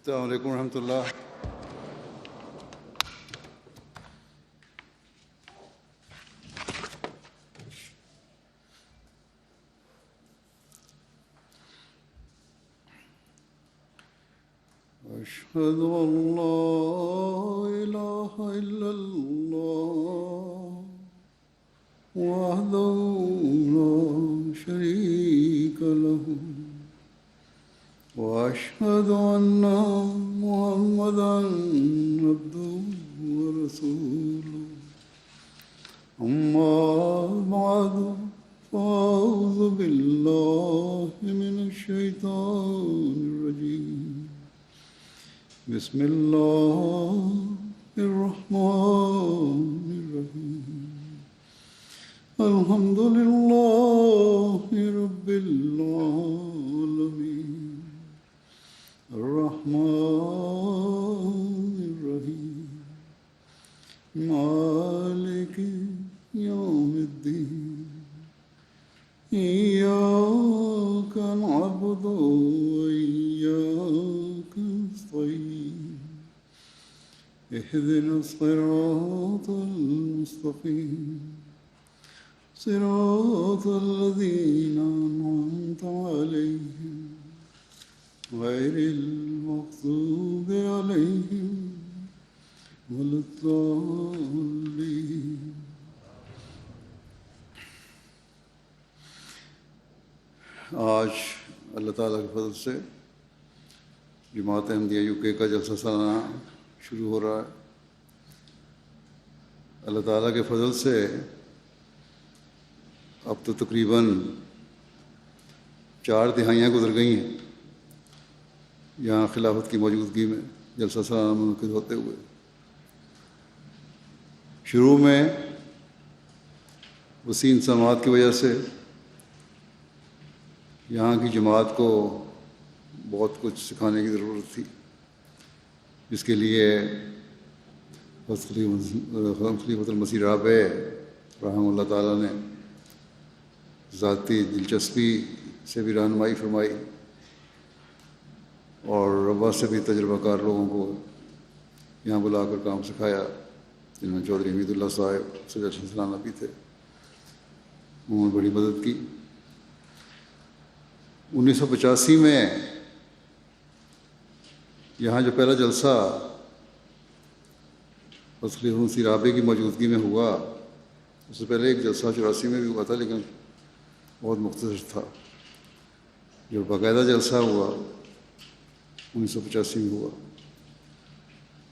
السلام علیکم ورحمۃ اللہ۔ أشهد أن لا إله إلا الله وحده لا شريك له وأشهد أن محمدا عبده ورسوله أما بعد فأعوذ بالله من الشيطان الرجيم بسم الله الرحمن الرحيم الحمد لله رب العالمين الرحمن الرحيم مالك يوم الدين إياك نعبد وإياك نستعين اهدنا الصراط المستقيم صراط الذين أنعمت عليهم غير المغضوب عليهم ولا الضالين۔ آج اللہ تعالیٰ کے فضل سے جماعت احمدیہ یو کے کا جلسہ سالانہ شروع ہو رہا ہے۔ اللہ تعالیٰ کے فضل سے اب تو تقریباً 4 دہائیاں گزر گئی ہیں یہاں خلافت کی موجودگی میں جلسہ سالانہ منعقد ہوتے ہوئے۔ شروع میں وسیع انضمامات کی وجہ سے یہاں کی جماعت کو بہت کچھ سکھانے کی ضرورت تھی، جس کے لیے خلیفۃ المسیح رابع رحمہ اللہ تعالیٰ نے ذاتی دلچسپی سے بھی رہنمائی فرمائی اور ربا سے بھی تجربہ کار لوگوں کو یہاں بلا کر کام سکھایا، جن میں چودھری حمید اللہ صاحب سید سلانہ بھی تھے۔ انہوں نے بڑی مدد کی۔ 1985 میں یہاں جو پہلا جلسہ خلیفۃ المسیح رابع کی موجودگی میں ہوا، اس سے پہلے ایک جلسہ 84 میں بھی ہوا تھا، لیکن بہت مختصر تھا۔ جو باقاعدہ جلسہ ہوا 1985 میں ہوا،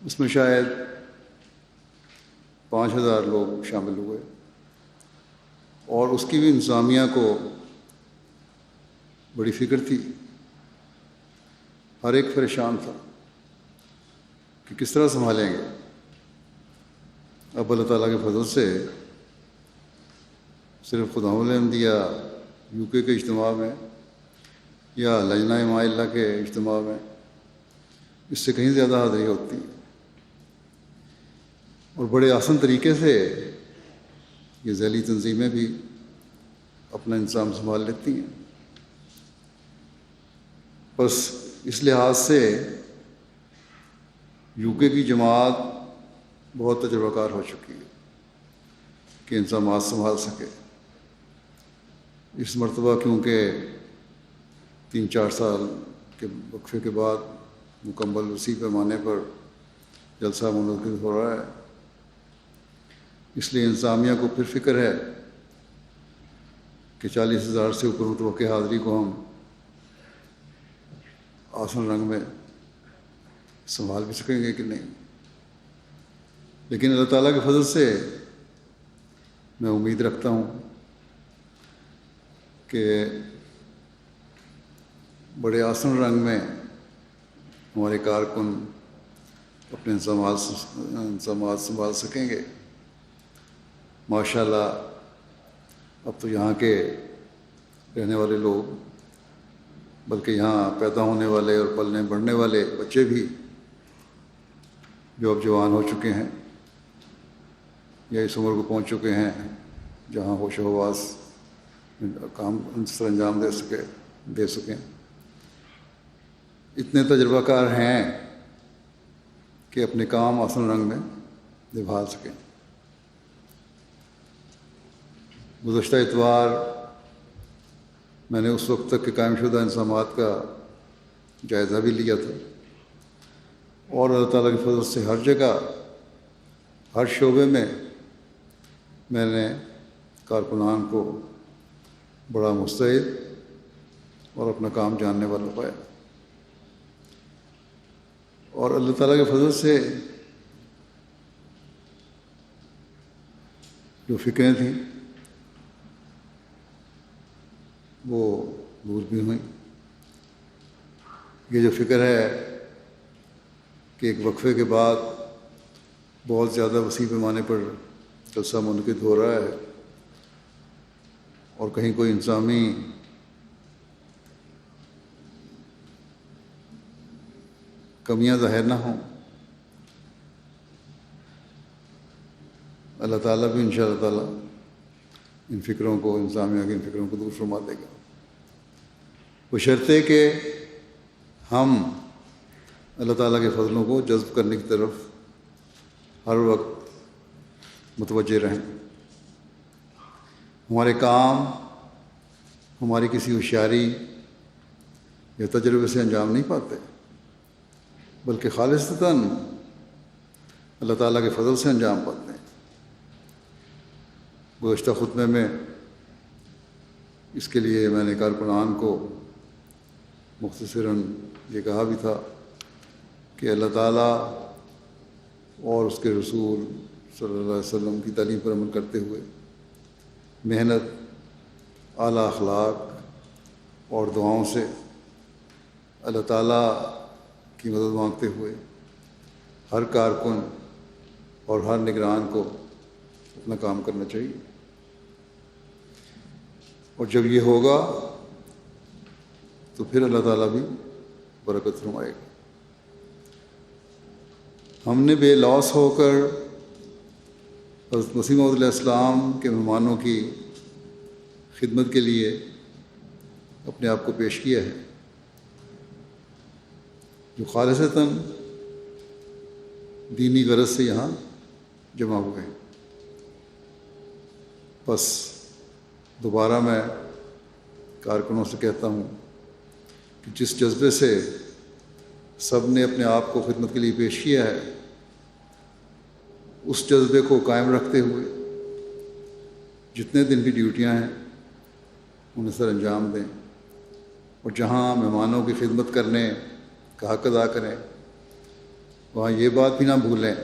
اس میں شاید 5000 لوگ شامل ہوئے، اور اس کی بھی انتظامیہ کو بڑی فکر تھی۔ ہر ایک پریشان تھا کہ کس طرح سنبھالیں گے۔ اب اللہ تعالیٰ کے فضل سے صرف خداوند احمدیہ یو کے اجتماع میں یا لجنہ اماء اللہ کے اجتماع میں اس سے کہیں زیادہ حاضری ہوتی ہے، اور بڑے آسان طریقے سے یہ ذیلی تنظیمیں بھی اپنا انتظام سنبھال لیتی ہیں۔ بس اس لحاظ سے یو کے کی جماعت بہت تجربہ کار ہو چکی ہے کہ انتظامات سنبھال سکے۔ اس مرتبہ کیونکہ 3-4 سال کے وقفے کے بعد مکمل وسیع پیمانے پر جلسہ منعقد ہو رہا ہے، اس لیے انتظامیہ کو پھر فکر ہے کہ 40,000 سے اوپر متوقع حاضری کو ہم آسن رنگ میں سنبھال بھی سکیں گے کہ نہیں۔ لیکن اللہ تعالیٰ کے فضل سے میں امید رکھتا ہوں کہ بڑے آسن رنگ میں ہمارے کارکن اپنے انتظامات سنبھال سکیں گے۔ ماشاءاللہ اب تو یہاں کے رہنے والے لوگ، بلکہ یہاں پیدا ہونے والے اور پلنے بڑھنے والے بچے بھی جو اب جوان ہو چکے ہیں یا اس عمر کو پہنچ چکے ہیں جہاں ہوش و حواس کام سر انجام دے سکیں۔ اتنے تجربہ کار ہیں کہ اپنے کام آسن رنگ میں نبھا سکیں۔ گزشتہ اتوار میں نے اس وقت تک کے قائم شدہ انتظامات کا جائزہ بھی لیا تھا، اور اللہ تعالیٰ کی فضل سے ہر جگہ ہر شعبے میں میں نے کارکنان کو بڑا مستعد اور اپنا کام جاننے والا پایا، اور اللہ تعالیٰ کے فضل سے جو فکریں تھیں وہ دور بھی ہوئیں۔ یہ جو فکر ہے کہ ایک وقفے کے بعد بہت زیادہ وسیع پیمانے پر جلسہ منعقد ہو رہا ہے اور کہیں کوئی انتظامی کمیاں ظاہر نہ ہوں، اللہ تعالیٰ بھی انشاءاللہ تعالیٰ ان فکروں کو، انتظامیہ کی ان فکروں کو دور فرما دے گا، بشرطے کہ ہم اللہ تعالیٰ کے فضلوں کو جذب کرنے کی طرف ہر وقت متوجہ رہیں۔ ہمارے کام ہماری کسی ہوشیاری یا تجربے سے انجام نہیں پاتے، بلکہ خالصتاً اللہ تعالیٰ کے فضل سے انجام پاتے ہیں۔ گزشتہ خطبے میں اس کے لیے میں نے کارکنان کو مختصراً یہ کہا بھی تھا کہ اللہ تعالیٰ اور اس کے رسول صلی اللہ علیہ وسلم کی تعلیم پر عمل کرتے ہوئے محنت، اعلیٰ اخلاق اور دعاؤں سے اللہ تعالیٰ کی مدد مانگتے ہوئے ہر کارکن اور ہر نگران کو اپنا کام کرنا چاہیے، اور جب یہ ہوگا تو پھر اللہ تعالیٰ بھی برکت فرمائے گا۔ ہم نے بے لوث ہو کر حضرت مسیح موعود علیہ السلام کے مہمانوں کی خدمت کے لیے اپنے آپ کو پیش کیا ہے، جو خالصتاً دینی غرض سے یہاں جمع ہوئے ہیں۔ بس دوبارہ میں کارکنوں سے کہتا ہوں کہ جس جذبے سے سب نے اپنے آپ کو خدمت کے لیے پیش کیا ہے، اس جذبے کو قائم رکھتے ہوئے جتنے دن بھی ڈیوٹیاں ہیں انہیں سر انجام دیں، اور جہاں مہمانوں کی خدمت کرنے کا حق ادا کریں وہاں یہ بات بھی نہ بھولیں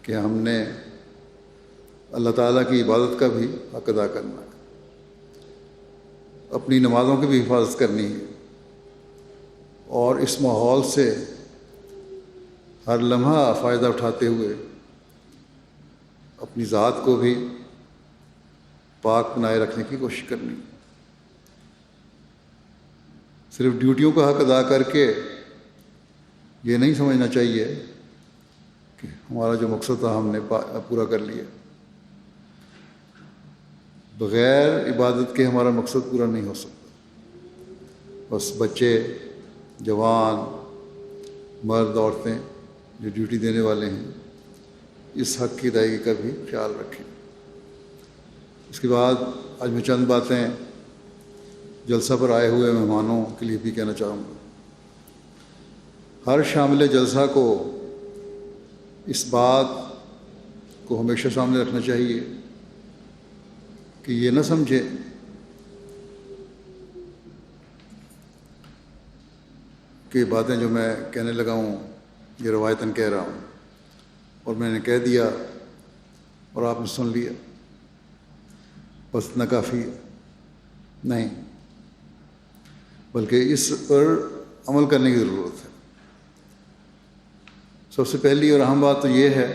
کہ ہم نے اللہ تعالیٰ کی عبادت کا بھی حق ادا کرنا ہے، اپنی نمازوں کی بھی حفاظت کرنی ہے، اور اس ماحول سے ہر لمحہ فائدہ اٹھاتے ہوئے اپنی ذات کو بھی پاک بنائے رکھنے کی کوشش کرنی۔ صرف ڈیوٹیوں کا حق ادا کر کے یہ نہیں سمجھنا چاہیے کہ ہمارا جو مقصد تھا ہم نے پورا کر لیا۔ بغیر عبادت کے ہمارا مقصد پورا نہیں ہو سکتا۔ بس بچے، جوان، مرد، عورتیں جو ڈیوٹی دینے والے ہیں اس حق کی ادائیگی کا بھی خیال رکھیں۔ اس کے بعد آج میں چند باتیں جلسہ پر آئے ہوئے مہمانوں کے لیے بھی کہنا چاہوں گا۔ ہر شامل جلسہ کو اس بات کو ہمیشہ سامنے رکھنا چاہیے کہ یہ نہ سمجھے کہ باتیں جو میں کہنے لگا ہوں یہ روایتاً کہہ رہا ہوں اور میں نے کہہ دیا اور آپ نے سن لیا، بس اتنا کافی ہے، نہیں، بلکہ اس پر عمل کرنے کی ضرورت ہے۔ سب سے پہلی اور اہم بات تو یہ ہے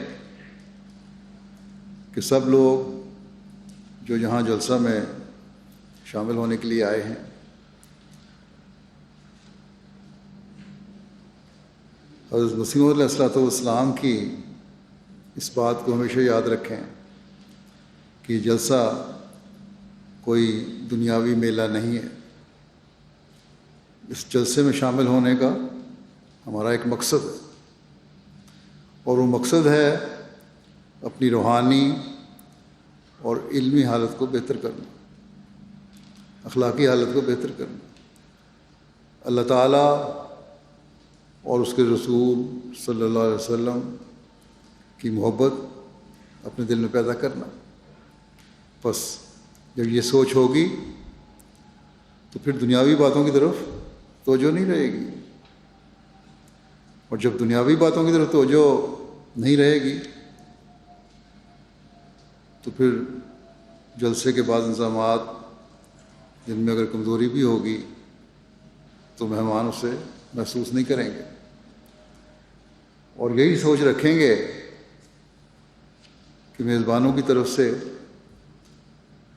کہ سب لوگ جو یہاں جلسہ میں شامل ہونے کے لیے آئے ہیں حضرت مسیح موعود علیہ السلام کی اس بات کو ہمیشہ یاد رکھیں کہ جلسہ کوئی دنیاوی میلہ نہیں ہے، اس جلسے میں شامل ہونے کا ہمارا ایک مقصد ہے، اور وہ مقصد ہے اپنی روحانی اور علمی حالت کو بہتر کرنا، اخلاقی حالت کو بہتر کرنا، اللہ تعالیٰ اور اس کے رسول صلی اللہ علیہ وسلم کی محبت اپنے دل میں پیدا کرنا۔ بس جب یہ سوچ ہوگی تو پھر دنیاوی باتوں کی طرف توجہ نہیں رہے گی، اور جب دنیاوی باتوں کی طرف توجہ نہیں رہے گی تو پھر جلسے کے بعد انتظامات جن میں اگر کمزوری بھی ہوگی تو مہمان اسے محسوس نہیں کریں گے، اور یہی سوچ رکھیں گے کہ میزبانوں کی طرف سے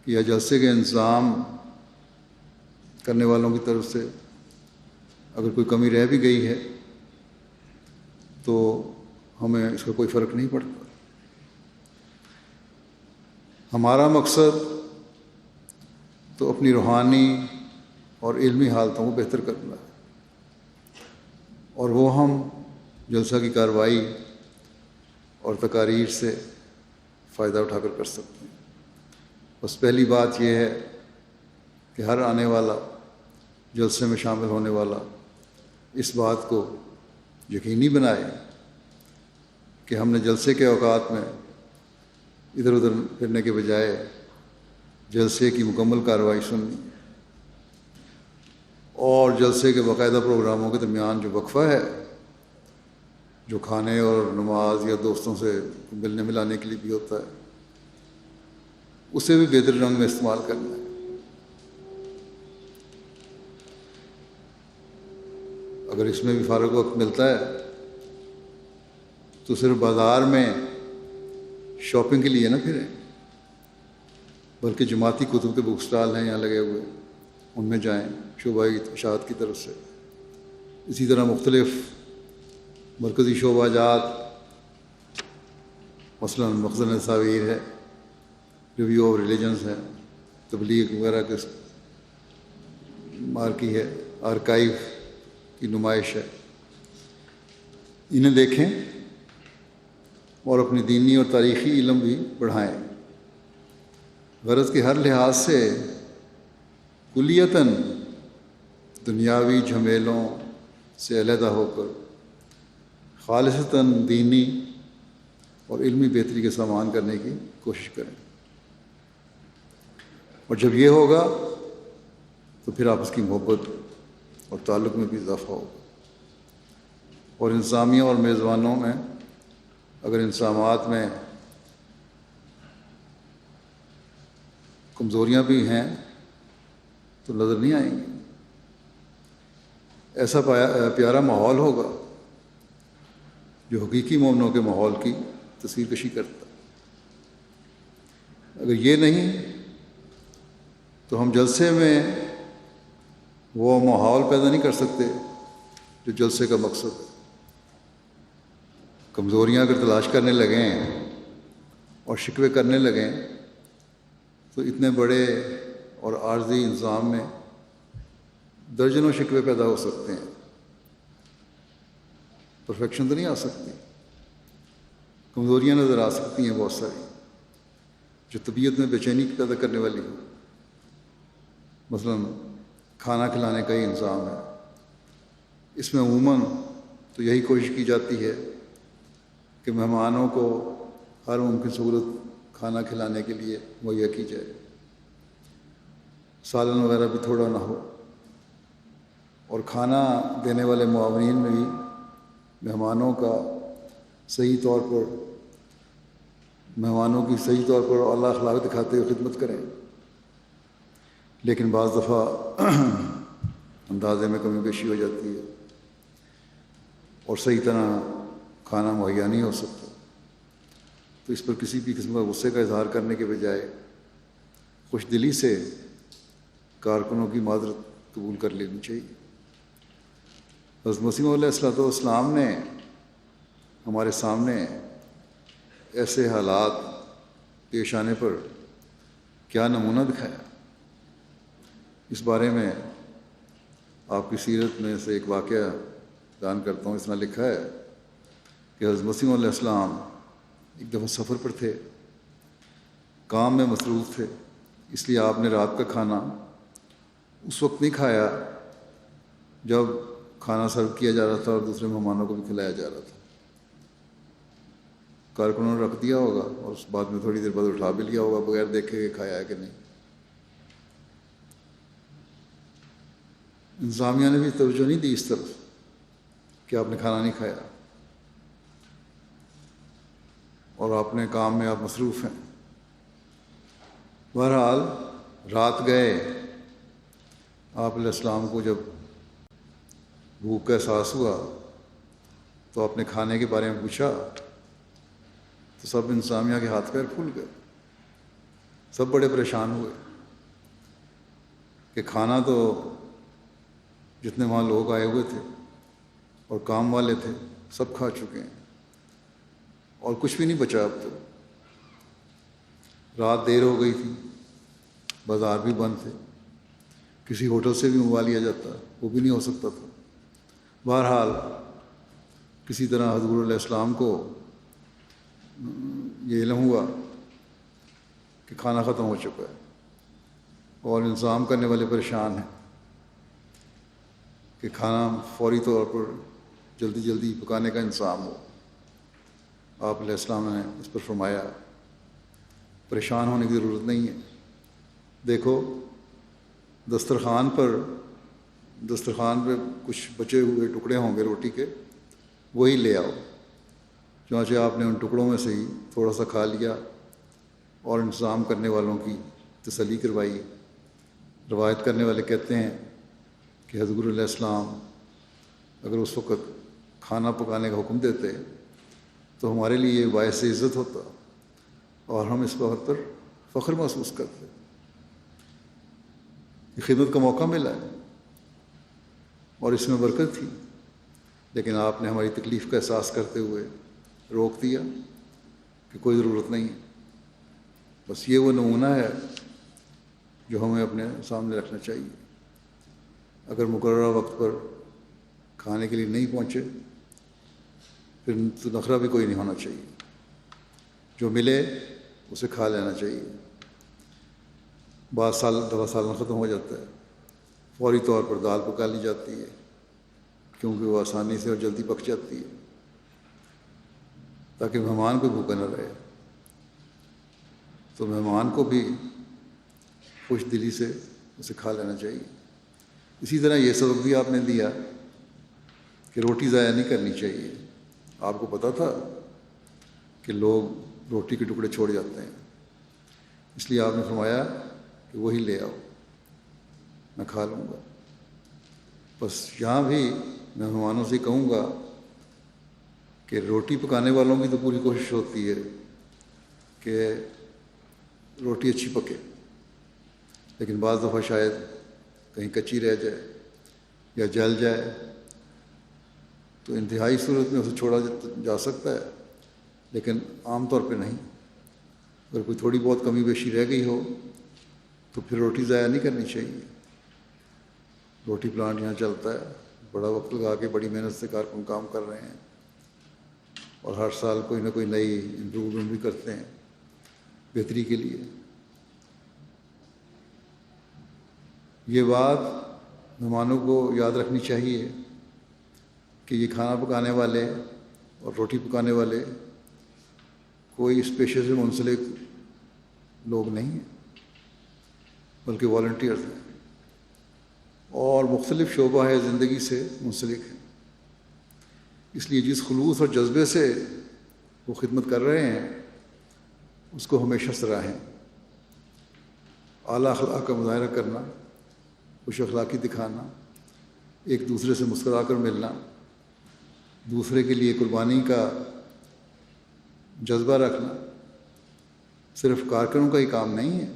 یا جلسے کے انتظام کرنے والوں کی طرف سے اگر کوئی کمی رہ بھی گئی ہے تو ہمیں اس کا کوئی فرق نہیں پڑتا۔ ہمارا مقصد تو اپنی روحانی اور علمی حالتوں کو بہتر کرنا ہے، اور وہ ہم جلسہ کی کارروائی اور تقاریر سے فائدہ اٹھا کر کر سکتے ہیں۔ بس پہلی بات یہ ہے کہ ہر آنے والا، جلسے میں شامل ہونے والا اس بات کو یقینی بنائے کہ ہم نے جلسے کے اوقات میں ادھر ادھر پھرنے کے بجائے جلسے کی مکمل کارروائی سننی، اور جلسے کے باقاعدہ پروگراموں کے درمیان جو وقفہ ہے، جو کھانے اور نماز یا دوستوں سے ملنے ملانے کے لیے بھی ہوتا ہے، اسے بھی بہتر رنگ میں استعمال کرنا ہے۔ اگر اس میں بھی فارغ وقت ملتا ہے تو صرف بازار میں شاپنگ کے لیے نہ پھریں، بلکہ جماعتی کتب کے بک اسٹال ہیں یہاں لگے ہوئے، ان میں جائیں شعبہ اشاعت کی طرف سے۔ اسی طرح مختلف مرکزی شعبہ جات، مثلا مخزن تصاویر ہے، ریویو آف ریلیجنس ہے، تبلیغ وغیرہ کے مارکی ہے، آرکائیو کی نمائش ہے، انہیں دیکھیں اور اپنی دینی اور تاریخی علم بھی بڑھائیں، غرض کہ ہر لحاظ سے کلیتاً دنیاوی جھمیلوں سے علیحدہ ہو کر خالصتاً دینی اور علمی بہتری کے سامان کرنے کی کوشش کریں، اور جب یہ ہوگا تو پھر آپس کی محبت اور تعلق میں بھی اضافہ ہوگا، اور انتظامیہ اور میزبانوں میں اگر انتظامات میں کمزوریاں بھی ہیں تو نظر نہیں آئیں گی۔ ایسا پیارا ماحول ہوگا جو حقیقی مومنوں کے ماحول کی تصویر کشی کرتا۔ اگر یہ نہیں تو ہم جلسے میں وہ ماحول پیدا نہیں کر سکتے جو جلسے کا مقصد ہے۔ کمزوریاں اگر تلاش کرنے لگیں اور شکوے کرنے لگیں تو اتنے بڑے اور عارضی انظام میں درجنوں شکوے پیدا ہو سکتے ہیں، پرفیکشن تو نہیں آ سکتی، کمزوریاں نظر آ سکتی ہیں بہت ساری جو طبیعت میں بے چینی پیدا کرنے والی ہو۔ مثلا کھانا کھلانے کا ہی انتظام ہے، اس میں عموماً تو یہی کوشش کی جاتی ہے کہ مہمانوں کو ہر ممکن سہولت کھانا کھلانے کے لیے مہیا کی جائے، سالن وغیرہ بھی تھوڑا نہ ہو، اور کھانا دینے والے معاونین میں بھی مہمانوں کی صحیح طور پر اعلیٰ اخلاق دکھاتے ہوئے خدمت کریں، لیکن بعض دفعہ اندازے میں کمی بیشی ہو جاتی ہے اور صحیح طرح کھانا مہیا نہیں ہو سکتا، تو اس پر کسی بھی قسم کا غصے کا اظہار کرنے کے بجائے خوش دلی سے کارکنوں کی معذرت قبول کر لینی چاہیے۔ حضرت مسیح موعود علیہ السلام نے ہمارے سامنے ایسے حالات پیش آنے پر کیا نمونہ دکھایا، اس بارے میں آپ کی سیرت میں سے ایک واقعہ بیان کرتا ہوں. اس میں لکھا ہے کہ حضرت مسیح علیہ السلام ایک دفعہ سفر پر تھے، کام میں مصروف تھے، اس لیے آپ نے رات کا کھانا اس وقت نہیں کھایا جب کھانا سرو کیا جا رہا تھا اور دوسرے مہمانوں کو بھی کھلایا جا رہا تھا. کارکنوں نے رکھ دیا ہوگا اور اس بعد میں تھوڑی دیر بعد اٹھا بھی لیا ہوگا بغیر دیکھے کہ کھایا ہے کہ نہیں. انتظامیہ نے بھی توجہ نہیں دی اس طرف کہ آپ نے کھانا نہیں کھایا اور اپنے کام میں آپ مصروف ہیں. بہرحال رات گئے، آپ علیہ السلام کو جب بھوک کا احساس ہوا تو اپنے کھانے کے بارے میں پوچھا تو سب انتظامیہ کے ہاتھ پیر پھول گئے. سب بڑے پریشان ہوئے کہ کھانا تو جتنے وہاں لوگ آئے ہوئے تھے اور کام والے تھے سب کھا چکے ہیں اور کچھ بھی نہیں بچا. اب تو رات دیر ہو گئی تھی، بازار بھی بند تھے، کسی ہوٹل سے بھی منگوا لیا جاتا وہ بھی نہیں ہو سکتا تھا. بہرحال کسی طرح حضور علیہ السلام کو یہ علم ہوا کہ کھانا ختم ہو چکا ہے اور انتظام کرنے والے پریشان ہیں کہ کھانا فوری طور پر جلدی جلدی پکانے کا انتظام ہو. آپ علیہ السلام نے اس پر فرمایا پریشان ہونے کی ضرورت نہیں ہے. دیکھو دسترخوان پہ کچھ بچے ہوئے ٹکڑے ہوں گے روٹی کے، وہی لے آؤ. چنانچہ آپ نے ان ٹکڑوں میں سے ہی تھوڑا سا کھا لیا اور انتظام کرنے والوں کی تسلی کروائی. روایت کرنے والے کہتے ہیں کہ حضور علیہ السلام اگر اس وقت کھانا پکانے کا حکم دیتے تو ہمارے لیے یہ باعث عزت ہوتا اور ہم اس بات پر فخر محسوس کرتے. یہ خدمت کا موقع ملا ہے اور اس میں برکت تھی، لیکن آپ نے ہماری تکلیف کا احساس کرتے ہوئے روک دیا کہ کوئی ضرورت نہیں ہے. بس یہ وہ نمونہ ہے جو ہمیں اپنے سامنے رکھنا چاہیے. اگر مقررہ وقت پر کھانے کے لیے نہیں پہنچے پھر تو نخرہ بھی کوئی نہیں ہونا چاہیے، جو ملے اسے کھا لینا چاہیے. بعض دفعہ سالن ختم ہو جاتا ہے، فوری طور پر دال پکا لی جاتی ہے کیونکہ وہ آسانی سے اور جلدی پک جاتی ہے تاکہ مہمان کو بھوکا نہ رہے. تو مہمان کو بھی خوش دلی سے اسے کھا لینا چاہیے. اسی طرح یہ سبق بھی آپ نے دیا کہ روٹی ضائع نہیں کرنی چاہیے. آپ کو پتہ تھا کہ لوگ روٹی کے ٹکڑے چھوڑ جاتے ہیں، اس لیے آپ نے فرمایا کہ وہی لے آؤ، میں کھا لوں گا. بس یہاں بھی میں مہمانوں سے کہوں گا کہ روٹی پکانے والوں کی تو پوری کوشش ہوتی ہے کہ روٹی اچھی پکے، لیکن بعض دفعہ شاید کہیں کچی رہ جائے یا جل جائے تو انتہائی صورت میں اسے چھوڑا جا سکتا ہے، لیکن عام طور پہ نہیں. اگر کوئی تھوڑی بہت کمی بیشی رہ گئی ہو تو پھر روٹی ضائع نہیں کرنی چاہیے. روٹی پلانٹ یہاں چلتا ہے، بڑا وقت لگا کے بڑی محنت سے کارکن کام کر رہے ہیں اور ہر سال کوئی نہ کوئی نئی امپروومنٹ بھی کرتے ہیں بہتری کے لیے. یہ بات مہمانوں کو یاد رکھنی چاہیے کہ یہ کھانا پکانے والے اور روٹی پکانے والے کوئی اس پیشے سے منسلک لوگ نہیں ہیں بلکہ والنٹیئرز ہیں اور مختلف شعبہ ہے زندگی سے منسلک ہیں. اس لیے جس خلوص اور جذبے سے وہ خدمت کر رہے ہیں اس کو ہمیشہ سراہیں. اعلیٰ اخلاق کا مظاہرہ کرنا، خوش اخلاقی دکھانا، ایک دوسرے سے مسکرا کر ملنا، دوسرے کے لیے قربانی کا جذبہ رکھنا صرف کارکنوں کا ہی کام نہیں ہے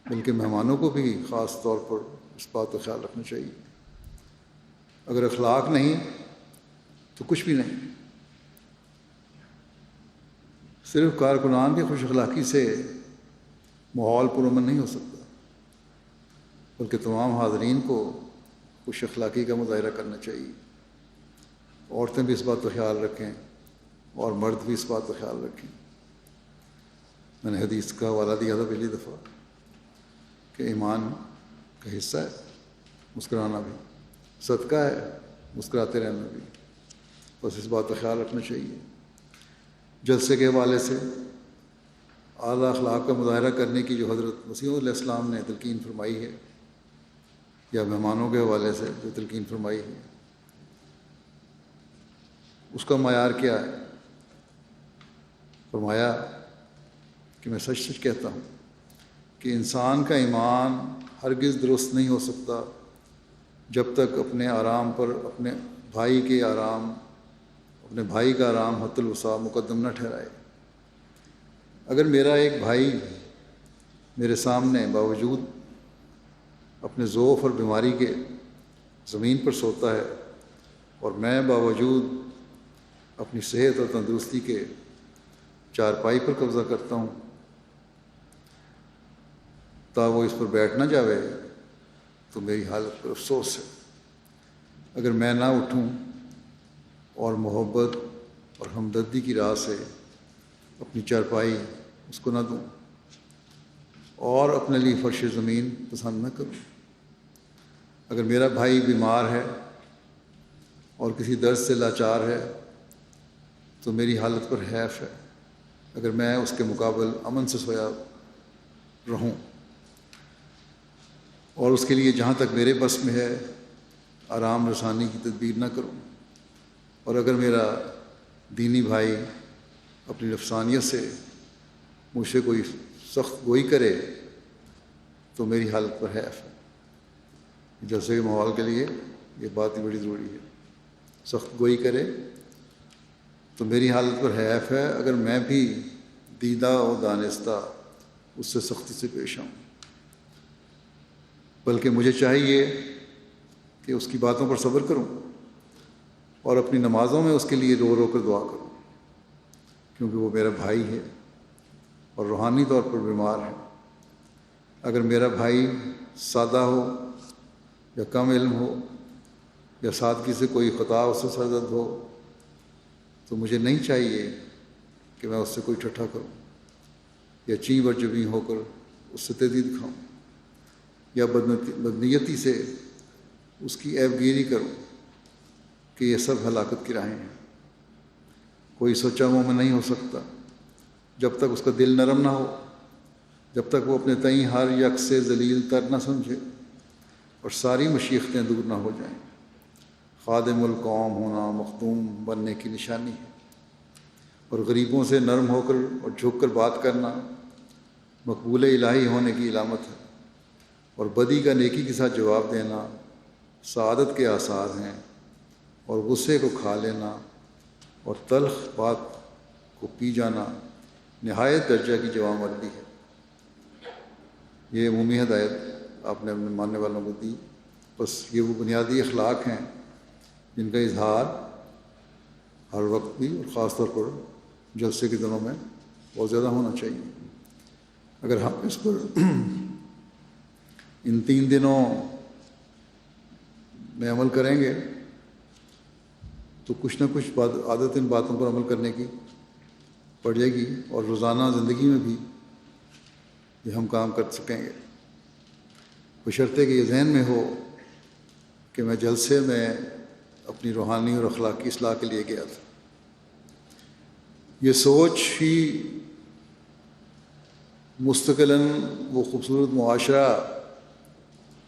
بلکہ مہمانوں کو بھی خاص طور پر اس بات کا خیال رکھنا چاہیے. اگر اخلاق نہیں تو کچھ بھی نہیں. صرف کارکنان کی خوش اخلاقی سے ماحول پرامن نہیں ہو سکتا بلکہ تمام حاضرین کو خوش اخلاقی کا مظاہرہ کرنا چاہیے. عورتیں بھی اس بات کا خیال رکھیں اور مرد بھی اس بات کا خیال رکھیں. میں نے حدیث کا حوالہ دیا تھا پچھلی دفعہ کہ ایمان کا حصہ ہے مسکرانا بھی، صدقہ ہے مسکراتے رہنا بھی. بس اس بات کا خیال رکھنا چاہیے. جلسے کے حوالے سے اعلیٰ اخلاق کا مظاہرہ کرنے کی جو حضرت مسیح علیہ السلام نے تلقین فرمائی ہے، یا مہمانوں کے حوالے سے جو تلقین فرمائی ہے، اس کا معیار کیا ہے؟ فرمایا کہ میں سچ سچ کہتا ہوں کہ انسان کا ایمان ہرگز درست نہیں ہو سکتا جب تک اپنے آرام پر اپنے بھائی کے آرام، اپنے بھائی کا آرام حت الوسع مقدم نہ ٹھہرائے. اگر میرا ایک بھائی میرے سامنے باوجود اپنے ضعف اور بیماری کے زمین پر سوتا ہے اور میں باوجود اپنی صحت اور تندرستی کے چارپائی پر قبضہ کرتا ہوں تا وہ اس پر بیٹھ نہ جاوے، تو میری حالت پر افسوس ہے. اگر میں نہ اٹھوں اور محبت اور ہمدردی کی راہ سے اپنی چارپائی اس کو نہ دوں اور اپنے لیے فرش زمین پسند نہ کروں، اگر میرا بھائی بیمار ہے اور کسی درد سے لاچار ہے تو میری حالت پر حیف ہے اگر میں اس کے مقابل امن سے سویا رہوں اور اس کے لیے جہاں تک میرے بس میں ہے آرام رسانی کی تدبیر نہ کروں. اور اگر میرا دینی بھائی اپنی نفسانیت سے مجھ سے کوئی سخت گوئی کرے تو میری حالت پر حیف ہے. جلسے کے ماحول کے لیے یہ بات ہی بڑی ضروری ہے. سخت گوئی کرے تو میری حالت پر حیف ہے اگر میں بھی دیدہ و دانستہ اس سے سختی سے پیش آؤں. بلکہ مجھے چاہیے کہ اس کی باتوں پر صبر کروں اور اپنی نمازوں میں اس کے لیے رو رو کر دعا کروں، کیونکہ وہ میرا بھائی ہے اور روحانی طور پر بیمار ہے. اگر میرا بھائی سادہ ہو یا کم علم ہو یا سادگی سے کوئی خطا اس سے سرزد ہو تو مجھے نہیں چاہیے کہ میں اس سے کوئی ٹھٹھا کروں یا چیں برجبیں ہو کر اس سے تہدید کھاؤں یا بدنیتی سے اس کی عیب گیری کروں کہ یہ سب ہلاکت کی راہیں ہیں. کوئی سوچا مومن نہیں ہو سکتا جب تک اس کا دل نرم نہ ہو، جب تک وہ اپنے تئیں ہر یک سے ذلیل تر نہ سمجھے اور ساری مشیختیں دور نہ ہو جائیں. خادم القوم ہونا مخدوم بننے کی نشانی ہے، اور غریبوں سے نرم ہو کر اور جھک کر بات کرنا مقبول الہی ہونے کی علامت ہے. اور بدی کا نیکی کے ساتھ جواب دینا سعادت کے آثار ہیں، اور غصے کو کھا لینا اور تلخ بات کو پی جانا نہایت درجہ کی جوانمردی ہے. یہ عمومی ہدایت آپ نے اپنے ماننے والوں کو دی. بس یہ وہ بنیادی اخلاق ہیں جن کا اظہار ہر وقت بھی اور خاص طور پر جلسے کے دنوں میں بہت زیادہ ہونا چاہیے. اگر ہم اس پر ان 3 دنوں میں عمل کریں گے تو کچھ نہ کچھ عادت ان باتوں پر عمل کرنے کی پڑ جائے گی، اور روزانہ زندگی میں بھی یہ ہم کام کر سکیں گے، بشرطے کہ یہ ذہن میں ہو کہ میں جلسے میں اپنی روحانی اور اخلاقی اصلاح کے لیے گیا تھا. یہ سوچ ہی مستقلاً وہ خوبصورت معاشرہ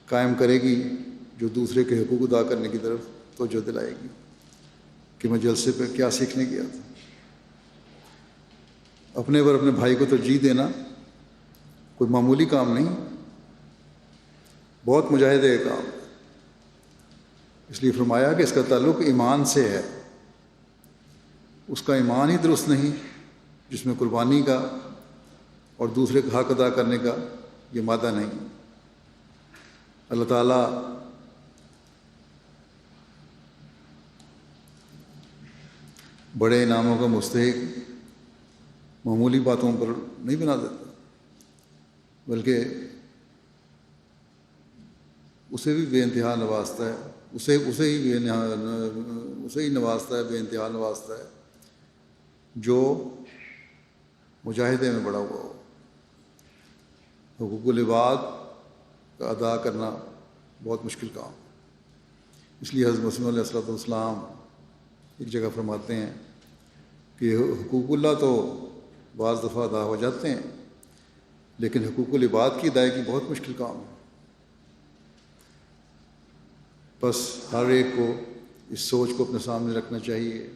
قائم کرے گی جو دوسرے کے حقوق ادا کرنے کی طرف توجہ دلائے گی کہ میں جلسے پہ کیا سیکھنے گیا تھا. اپنے پر اپنے بھائی کو ترجیح دینا کوئی معمولی کام نہیں، بہت مجاہدے کا کام. اس لیے فرمایا کہ اس کا تعلق ایمان سے ہے. اس کا ایمان ہی درست نہیں جس میں قربانی کا اور دوسرے کا حق ادا کرنے کا یہ مادہ نہیں. اللہ تعالیٰ بڑے انعاموں کا مستحق معمولی باتوں پر نہیں بنا دیتا، بلکہ اسے بھی بے انتہا نوازتا ہے، اسے ہی نوازتا ہے، بے انتہا نوازتا ہے جو مجاہدے میں بڑا ہوا ہو۔ حقوق العباد کا ادا کرنا بہت مشکل کام ہے۔ اس لیے حضرت مسیح علیہ الصلوۃ والسلام ایک جگہ فرماتے ہیں کہ حقوق اللہ تو بعض دفعہ ادا ہو جاتے ہیں، لیکن حقوق العباد کی ادائیگی بہت مشکل کام ہے۔ بس ہر ایک کو اس سوچ کو اپنے سامنے رکھنا چاہیے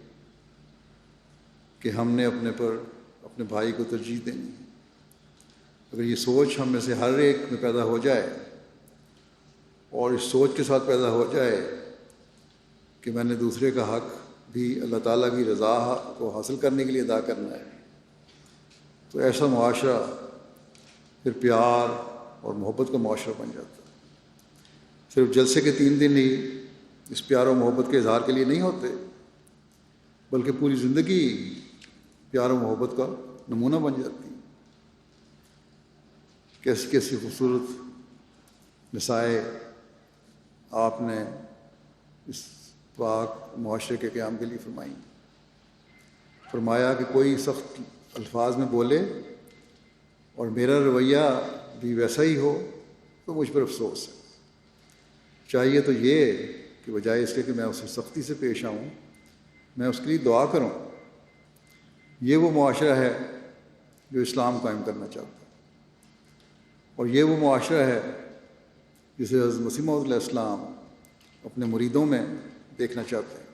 کہ ہم نے اپنے بھائی کو ترجیح دینی ہے۔ اگر یہ سوچ ہم میں سے ہر ایک میں پیدا ہو جائے اور اس سوچ کے ساتھ پیدا ہو جائے کہ میں نے دوسرے کا حق بھی اللہ تعالیٰ کی رضا کو حاصل کرنے کے لیے ادا کرنا ہے، تو ایسا معاشرہ پھر پیار اور محبت کا معاشرہ بن جاتا ہے۔ صرف جلسے کے 3 دن ہی اس پیار و محبت کے اظہار کے لیے نہیں ہوتے، بلکہ پوری زندگی پیار و محبت کا نمونہ بن جاتی ہے۔ کیسی کیسی خوبصورت مثالیں آپ نے اس پاک معاشرے کے قیام کے لیے فرمائی۔ فرمایا کہ کوئی سخت الفاظ میں بولے اور میرا رویہ بھی ویسا ہی ہو تو مجھ پر افسوس ہے۔ چاہیے تو یہ کہ بجائے اس کے کہ میں اسے سختی سے پیش آؤں، میں اس کے لیے دعا کروں۔ یہ وہ معاشرہ ہے جو اسلام قائم کرنا چاہتا ہے، اور یہ وہ معاشرہ ہے جسے حضرت مسیح موعود علیہ السلام اپنے مریدوں میں دیکھنا چاہتے ہیں۔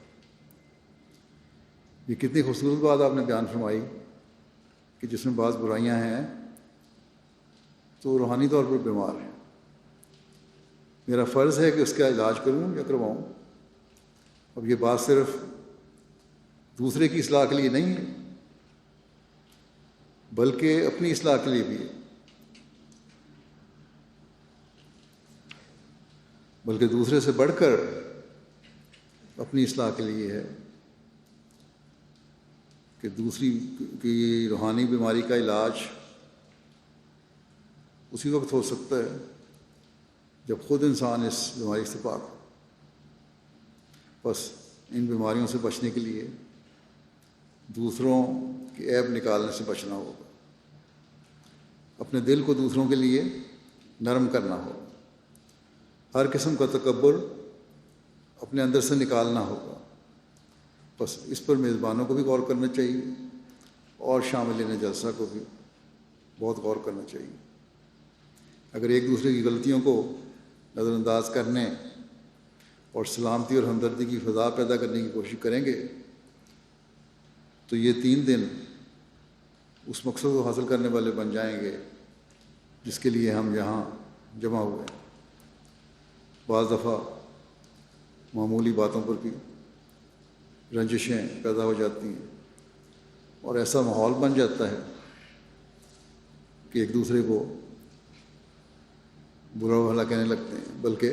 یہ کتنی خوبصورت بات آپ نے بیان فرمائی کہ جس میں بعض برائیاں ہیں تو روحانی طور پر بیمار ہیں، میرا فرض ہے کہ اس کا علاج کروں یا کرواؤں۔ اب یہ بات صرف دوسرے کی اصلاح کے لیے نہیں ہے، بلکہ اپنی اصلاح کے لیے بھی ہے، بلکہ دوسرے سے بڑھ کر اپنی اصلاح کے لیے ہے کہ دوسری کی روحانی بیماری کا علاج اسی وقت ہو سکتا ہے جب خود انسان اس بیماری سے پاک ہو۔ بس ان بیماریوں سے بچنے کے لیے دوسروں کے عیب نکالنے سے بچنا ہوگا، اپنے دل کو دوسروں کے لیے نرم کرنا ہوگا، ہر قسم کا تکبر اپنے اندر سے نکالنا ہوگا۔ بس اس پر میزبانوں کو بھی غور کرنا چاہیے اور شاملین جلسہ کو بھی بہت غور کرنا چاہیے۔ اگر ایک دوسرے کی غلطیوں کو نظر انداز کرنے اور سلامتی اور ہمدردی کی فضا پیدا کرنے کی کوشش کریں گے تو یہ 3 دن اس مقصد کو حاصل کرنے والے بن جائیں گے جس کے لیے ہم یہاں جمع ہوئے ہیں۔ بعض دفعہ معمولی باتوں پر بھی رنجشیں پیدا ہو جاتی ہیں اور ایسا ماحول بن جاتا ہے کہ ایک دوسرے کو برا بھلا کہنے لگتے ہیں، بلکہ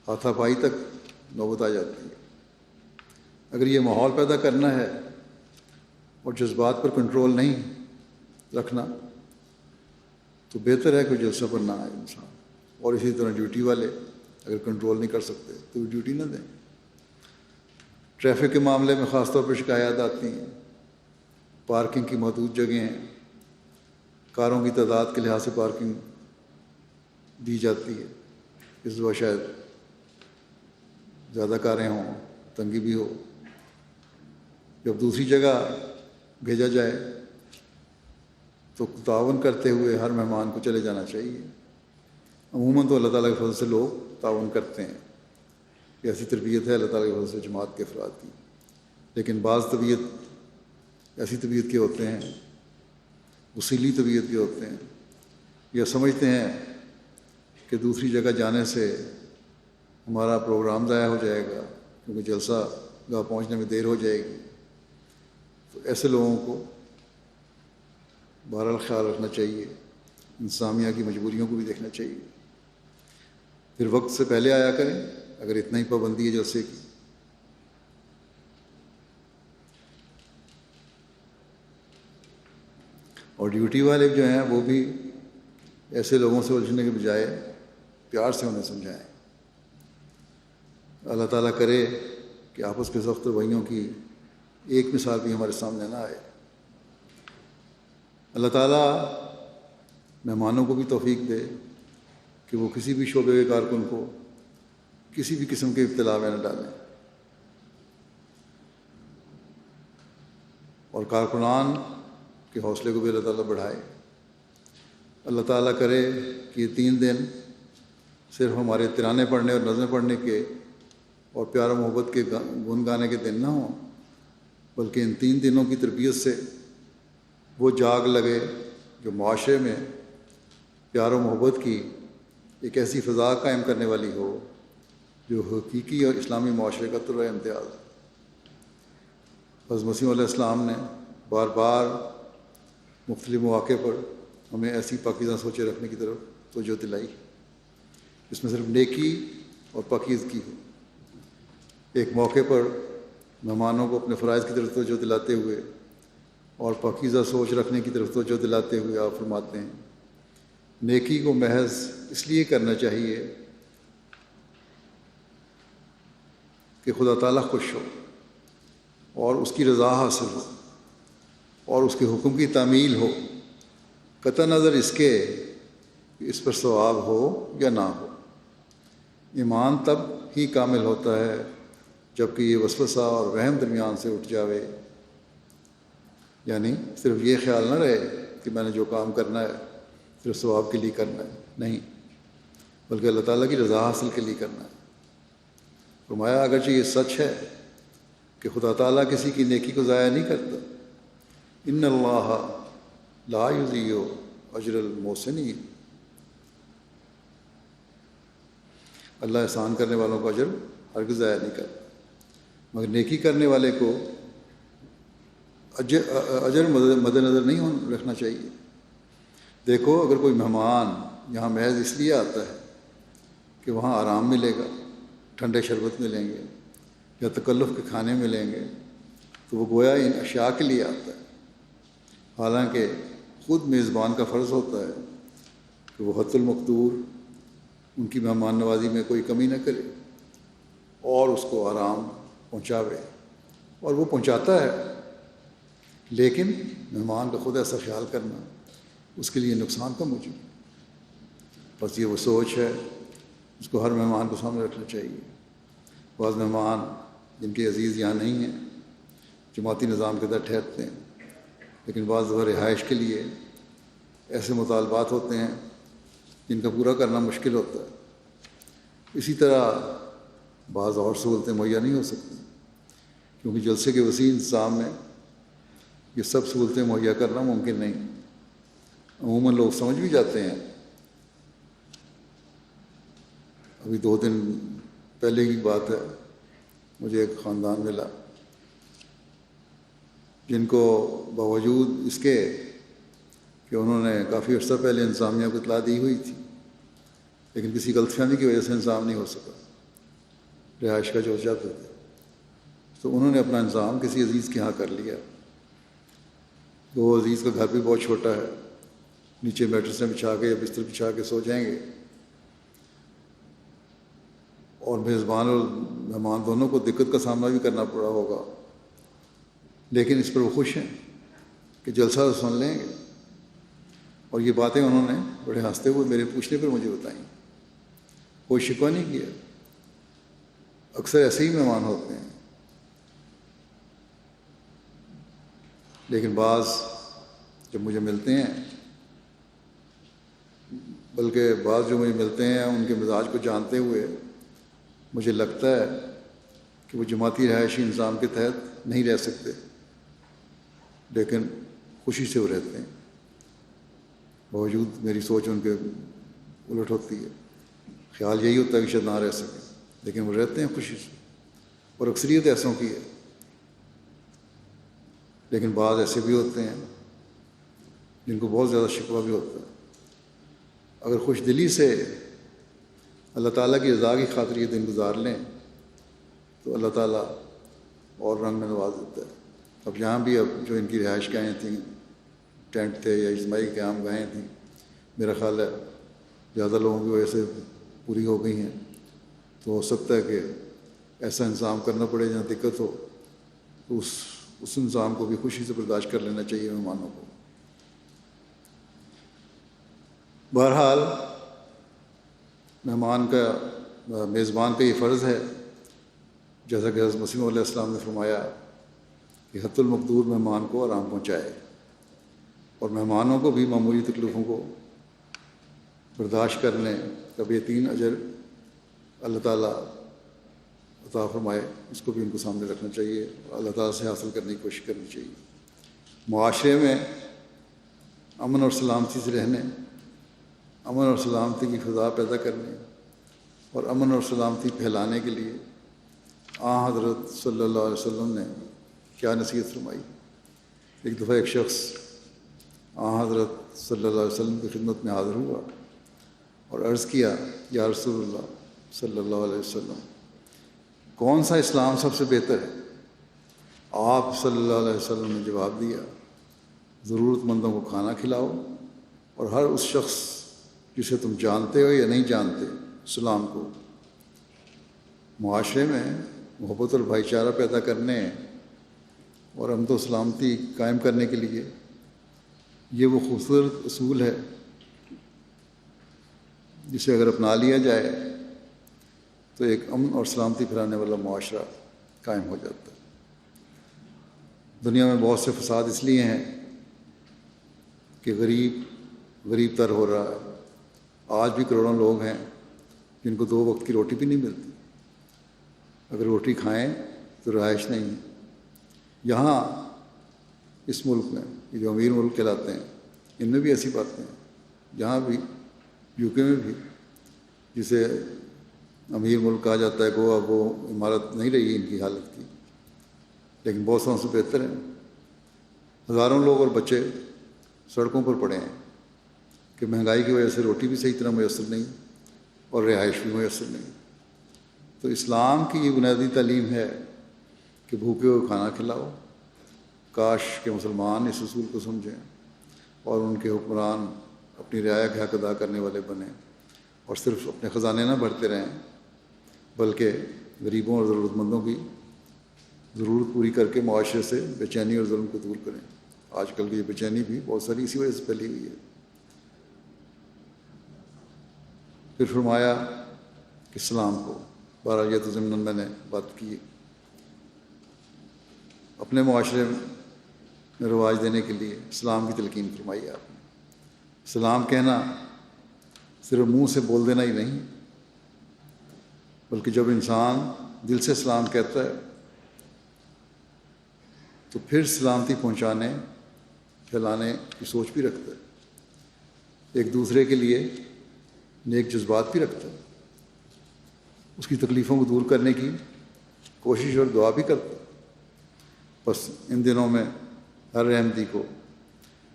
ہاتھا پائی تک نوبت آ جاتی ہے۔ اگر یہ ماحول پیدا کرنا ہے اور جذبات پر کنٹرول نہیں رکھنا تو بہتر ہے کہ جلسہ پر نہ آئے انسان، اور اسی طرح ڈیوٹی والے اگر کنٹرول نہیں کر سکتے تو ڈیوٹی نہ دیں۔ ٹریفک کے معاملے میں خاص طور پر شکایات آتی ہیں، پارکنگ کی محدود جگہیں ہیں، کاروں کی تعداد کے لحاظ سے پارکنگ دی جاتی ہے، اس دفعہ شاید زیادہ کاریں ہوں، تنگی بھی ہو۔ جب دوسری جگہ بھیجا جائے تو تعاون کرتے ہوئے ہر مہمان کو چلے جانا چاہیے۔ عموماً تو اللہ تعالیٰ کے فضل سے لوگ تعاون کرتے ہیں، یہ ایسی تربیت ہے اللہ تعالیٰ کے فضل سے جماعت کے افراد کی، لیکن بعض ایسی طبیعت کے ہوتے ہیں، وسیلی طبیعت کے ہوتے ہیں، یہ سمجھتے ہیں کہ دوسری جگہ جانے سے ہمارا پروگرام ضائع ہو جائے گا کیونکہ جلسہ گاہ پہنچنے میں دیر ہو جائے گی۔ تو ایسے لوگوں کو بہرحال خیال رکھنا چاہیے، انتظامیہ کی مجبوریوں کو بھی دیکھنا چاہیے، پھر وقت سے پہلے آیا کریں اگر اتنا ہی پابندی ہے جلسے کی۔ اور ڈیوٹی والے جو ہیں وہ بھی ایسے لوگوں سے الجھنے کے بجائے پیار سے انہیں سمجھائیں۔ اللہ تعالیٰ کرے کہ آپس کے سخت رویوں کی ایک مثال بھی ہمارے سامنے نہ آئے۔ اللہ تعالیٰ مہمانوں کو بھی توفیق دے کہ وہ کسی بھی شعبے کے کارکن کو کسی بھی قسم کے ابتلا میں نہ ڈالیں، اور کارکنان کے حوصلے کو بھی اللہ تعالیٰ بڑھائے۔ اللہ تعالیٰ کرے کہ یہ 3 دن صرف ہمارے ترانے پڑھنے اور نظمیں پڑھنے کے اور پیار و محبت کے گن گانے کے دن نہ ہوں، بلکہ ان 3 دنوں کی تربیت سے وہ جاگ لگے جو معاشرے میں پیار و محبت کی ایک ایسی فضا قائم کرنے والی ہو جو حقیقی اور اسلامی معاشرے کا طرز امتیاز ہے۔ حضرت مسیح علیہ السلام نے بار بار مختلف مواقع پر ہمیں ایسی پاکیزہ سوچیں رکھنے کی طرف توجہ دلائی جس میں صرف نیکی اور پاکیزگی ہو۔ ایک موقع پر مہمانوں کو اپنے فرائض کی طرف توجہ دلاتے ہوئے اور پاکیزہ سوچ رکھنے کی طرف توجہ دلاتے ہوئے آپ فرماتے ہیں، نیکی کو محض اس لیے کرنا چاہیے کہ خدا تعالیٰ خوش ہو اور اس کی رضا حاصل ہو اور اس کے حکم کی تعمیل ہو، قطع نظر اس کے کہ اس پر ثواب ہو یا نہ ہو۔ ایمان تب ہی کامل ہوتا ہے جب کہ یہ وسوسہ اور وہم درمیان سے اٹھ جاوے، یعنی صرف یہ خیال نہ رہے کہ میں نے جو کام کرنا ہے صرف ثواب کے لیے کرنا ہے، نہیں، بلکہ اللہ تعالیٰ کی رضا حاصل کے لیے کرنا ہے۔ فرمایا اگرچہ یہ سچ ہے کہ خدا تعالیٰ کسی کی نیکی کو ضائع نہیں کرتا، ان اللہ لا یضیع اجر المحسنین، اللہ احسان کرنے والوں کو اجر ہرگز ضائع نہیں کرتا، مگر نیکی کرنے والے کو اجر مد نظر نہیں رکھنا چاہیے۔ دیکھو اگر کوئی مہمان یہاں محض اس لیے آتا ہے کہ وہاں آرام ملے گا، ٹھنڈے شربت ملیں گے یا تکلف کے کھانے ملیں گے، تو وہ گویا ان اشیاء کے لیے آتا ہے، حالانکہ خود میزبان کا فرض ہوتا ہے کہ وہ حت المقدور ان کی مہمان نوازی میں کوئی کمی نہ کرے اور اس کو آرام پہنچاوے، اور وہ پہنچاتا ہے، لیکن مہمان کا خود ایسا خیال کرنا اس کے لیے نقصان کا موجب ہے۔ بس یہ وہ سوچ ہے اس کو ہر مہمان کو سامنے رکھنا چاہیے۔ بعض مہمان جن کے عزیز یہاں نہیں ہیں جماعتی نظام کے تحت ٹھہرتے ہیں، لیکن بعض دفعہ رہائش کے لیے ایسے مطالبات ہوتے ہیں جن کا پورا کرنا مشکل ہوتا ہے۔ اسی طرح بعض اور سہولتیں مہیا نہیں ہو سکتی، کیونکہ جلسے کے وسیع انتظام میں یہ سب سہولتیں مہیا کرنا ممکن نہیں۔ عموماً لوگ سمجھ بھی جاتے ہیں۔ ابھی 2 دن پہلے کی بات ہے، مجھے ایک خاندان ملا جن کو باوجود اس کے کہ انہوں نے کافی عرصہ پہلے انتظامیہ کو اطلاع دی ہوئی تھی، لیکن کسی غلط فہمی کی وجہ سے انتظام نہیں ہو سکا، رہائش کا جو چاہتے تھے، تو انہوں نے اپنا انتظام کسی عزیز کے ہاں کر لیا۔ وہ عزیز کا گھر بھی بہت چھوٹا ہے، نیچے میٹرسیں بچھا کے یا بستر بچھا کے سو جائیں گے، اور میزبان اور مہمان دونوں کو دقت کا سامنا بھی کرنا پڑا ہوگا، لیکن اس پر وہ خوش ہیں کہ جلسہ تو سن لیں گے۔ اور یہ باتیں انہوں نے بڑے ہنستے ہوئے میرے پوچھنے پر مجھے بتائیں، کوئی شکوہ نہیں کیا۔ اکثر ایسے ہی مہمان ہوتے ہیں، لیکن بعض جب مجھے ملتے ہیں، بلکہ بعض جو مجھے ملتے ہیں ان کے مزاج کو جانتے ہوئے مجھے لگتا ہے کہ وہ جماعتی رہائشی نظام کے تحت نہیں رہ سکتے، لیکن خوشی سے وہ رہتے ہیں، باوجود میری سوچ ان کے الٹ ہوتی ہے۔ خیال یہی ہوتا ہے کہ شاید نہ رہ سکیں، لیکن وہ رہتے ہیں خوشی سے، اور اکثریت ایسوں کی ہے۔ لیکن بعض ایسے بھی ہوتے ہیں جن کو بہت زیادہ شکوہ بھی ہوتا ہے۔ اگر خوش دلی سے اللہ تعالیٰ کی رضا کی خاطر یہ دن گزار لیں تو اللہ تعالیٰ اور رنگ میں نواز دیتا ہے۔ اب یہاں بھی اب جو ان کی رہائش گاہیں تھیں، ٹینٹ تھے یا اجتماعی قیام گاہیں تھیں، میرا خیال ہے زیادہ لوگوں کی وجہ سے پوری ہو گئی ہیں، تو ہو سکتا ہے کہ ایسا انتظام کرنا پڑے جہاں دقت ہو، تو اس انتظام کو بھی خوشی سے برداشت کر لینا چاہیے مہمانوں کو۔ بہرحال میزبان کا یہ فرض ہے، جیسا کہ حضرت مسیح علیہ السلام نے فرمایا کہ حتی المقدور مہمان کو آرام پہنچائے، اور مہمانوں کو بھی معمولی تکلیفوں کو برداشت کرنے کا بہترین اجر اللہ تعالیٰ عطا فرمائے، اس کو بھی ان کو سامنے رکھنا چاہیے اور اللہ تعالیٰ سے حاصل کرنے کی کوشش کرنی چاہیے۔ معاشرے میں امن اور سلامتی سے رہنے، امن اور سلامتی کی فضا پیدا کرنے اور امن اور سلامتی پھیلانے کے لیے حضرت صلی اللہ علیہ وسلم نے کیا نصیحت فرمائی۔ ایک دفعہ ایک شخص حضرت صلی اللہ علیہ وسلم کی خدمت میں حاضر ہوا اور عرض کیا، یا رسول اللہ صلی اللہ علیہ وسلم، کون سا اسلام سب سے بہتر ہے؟ آپ صلی اللہ علیہ وسلم نے جواب دیا، ضرورت مندوں کو کھانا کھلاؤ اور ہر اس شخص جسے تم جانتے ہو یا نہیں جانتے سلام کو۔ معاشرے میں محبت اور بھائی چارہ پیدا کرنے اور امن و سلامتی قائم کرنے کے لیے یہ وہ خوبصورت اصول ہے جسے اگر اپنا لیا جائے تو ایک امن اور سلامتی پھیلانے والا معاشرہ قائم ہو جاتا ہے۔ دنیا میں بہت سے فساد اس لیے ہیں کہ غریب تر ہو رہا ہے۔ آج بھی کروڑوں لوگ ہیں جن کو 2 وقت کی روٹی بھی نہیں ملتی، اگر روٹی کھائیں تو رہائش نہیں ہے۔ یہاں اس ملک میں یہ جو امیر ملک کہلاتے ہیں، ان میں بھی ایسی باتیں ہیں، یہاں بھی یو کے میں بھی، جسے امیر ملک کہا جاتا ہے، گویا وہ عمارت نہیں رہی ان کی حالت کی، لیکن بہت سو سے بہتر ہیں۔ ہزاروں لوگ اور بچے سڑکوں پر پڑے ہیں کہ مہنگائی کی وجہ سے روٹی بھی صحیح طرح میسر نہیں اور رہائش بھی میسر نہیں۔ تو اسلام کی یہ بنیادی تعلیم ہے کہ بھوکے کو کھانا کھلاؤ۔ کاش کہ مسلمان اس اصول کو سمجھیں اور ان کے حکمران اپنی رعایا کے حق ادا کرنے والے بنیں اور صرف اپنے خزانے نہ بھرتے رہیں بلکہ غریبوں اور ضرورت مندوں کی ضرورت پوری کر کے معاشرے سے بے چینی اور ظلم کو دور کریں۔ آج کل کی یہ بے چینی بھی بہت ساری اسی وجہ سے پھیلی ہوئی ہے۔ پھر فرمایا کہ اسلام کو، بہرحال یہ تو ضمن میں نے بات کی، اپنے معاشرے میں رواج دینے کے لیے اسلام کی تلقین فرمائی آپ نے۔ سلام کہنا صرف منہ سے بول دینا ہی نہیں، بلکہ جب انسان دل سے سلام کہتا ہے تو پھر سلامتی پہنچانے پھیلانے کی سوچ بھی رکھتا ہے، ایک دوسرے کے لیے نیک جذبات بھی رکھتا ہے، اس کی تکلیفوں کو دور کرنے کی کوشش اور دعا بھی کرتا ہے۔ بس ان دنوں میں ہر احمدی کو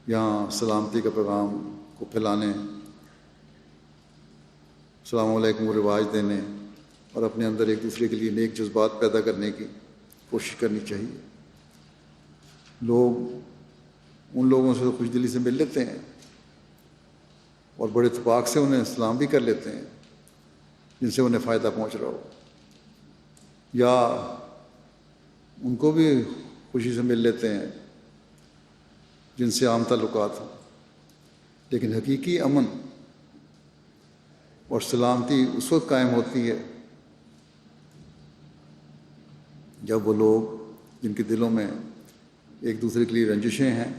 یہاں سلامتی کا پیغام کو پھیلانے، السلام علیکم کو رواج دینے اور اپنے اندر ایک دوسرے کے لیے نیک جذبات پیدا کرنے کی کوشش کرنی چاہیے۔ لوگ ان لوگوں سے خوش دلی سے مل لیتے ہیں اور بڑے اتفاق سے انہیں سلام بھی کر لیتے ہیں جن سے انہیں فائدہ پہنچ رہا ہو، یا ان کو بھی خوشی سے مل لیتے ہیں جن سے عام تعلقات ہوں۔ لیکن حقیقی امن اور سلامتی اس وقت قائم ہوتی ہے جب وہ لوگ جن کے دلوں میں ایک دوسرے کے لیے رنجشیں ہیں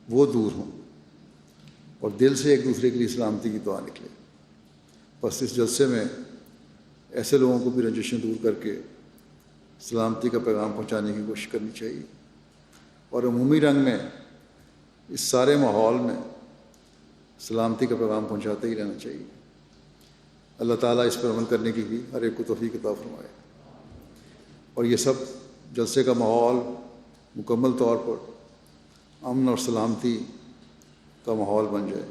وہ دور ہوں اور دل سے ایک دوسرے کے لیے سلامتی کی دعا نکلے۔ بس اس جلسے میں ایسے لوگوں کو بھی رنجشیں دور کر کے سلامتی کا پیغام پہنچانے کی کوشش کرنی چاہیے، اور عمومی رنگ میں اس سارے ماحول میں سلامتی کا پیغام پہنچاتے ہی رہنا چاہیے۔ اللہ تعالیٰ اس پر عمل کرنے کی بھی ہر ایک کو توفیق عطا فرمائے، اور یہ سب جلسے کا ماحول مکمل طور پر امن اور سلامتی کا ماحول بن جائے،